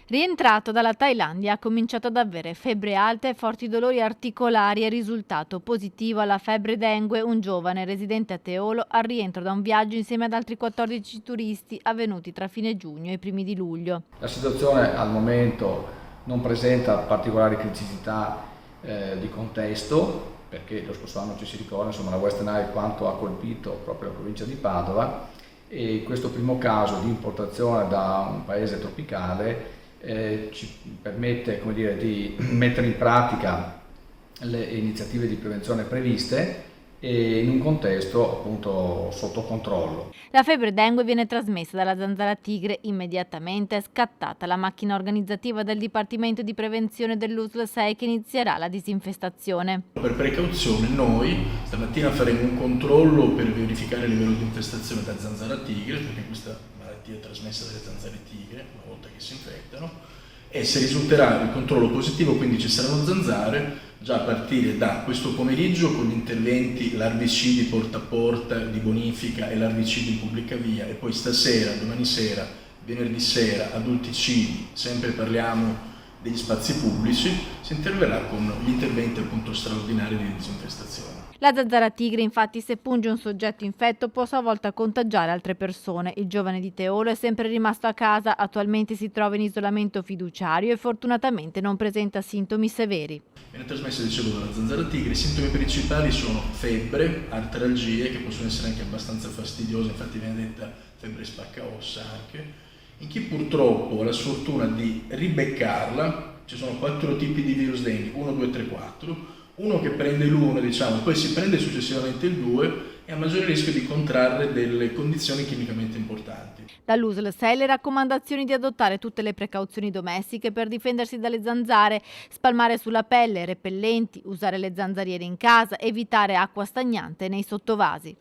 Rientrato dalla Thailandia, ha cominciato ad avere febbre alta e forti dolori articolari e risultato positivo alla febbre dengue un giovane residente a Teolo al rientro da un viaggio insieme ad altri 14 turisti avvenuti tra fine giugno e i primi di luglio. La situazione al momento non presenta particolari criticità di contesto, perché lo scorso anno ci si ricorda, insomma, la West Nile quanto ha colpito proprio la provincia di Padova, e questo primo caso di importazione da un paese tropicale ci permette, come dire, di mettere in pratica le iniziative di prevenzione previste e in un contesto appunto sotto controllo. La febbre dengue viene trasmessa dalla zanzara tigre. Immediatamente è scattata la macchina organizzativa del Dipartimento di Prevenzione dell'USL 6 che inizierà la disinfestazione. Per precauzione noi stamattina faremo un controllo per verificare il livello di infestazione da zanzara tigre, perché questa malattia è trasmessa dalle zanzare tigre una volta che si infettano, e se risulterà il controllo positivo, quindi ci saranno zanzare, già a partire da questo pomeriggio con gli interventi larvicidi porta a porta di bonifica e larvicidi in pubblica via, e poi stasera, domani sera, venerdì sera, adulticidi, sempre parliamo degli spazi pubblici, si interverrà con gli interventi appunto straordinari di disinfestazione. La zanzara tigre, infatti, se punge un soggetto infetto può a sua volta contagiare altre persone. Il giovane di Teolo è sempre rimasto a casa, attualmente si trova in isolamento fiduciario e fortunatamente non presenta sintomi severi. Viene trasmessa, dicevo, dalla zanzara tigre. I sintomi principali sono febbre, artralgie, che possono essere anche abbastanza fastidiose, infatti viene detta febbre spaccaossa anche. In chi purtroppo ha la sfortuna di ribeccarla, ci sono 4 tipi di virus dengue, 1, 2, 3, 4. Uno che prende l'1, diciamo, e poi si prende successivamente il 2 e ha maggiore rischio di contrarre delle condizioni chimicamente importanti. Dall'USL 6 le raccomandazioni di adottare tutte le precauzioni domestiche per difendersi dalle zanzare, spalmare sulla pelle repellenti, usare le zanzariere in casa, evitare acqua stagnante nei sottovasi.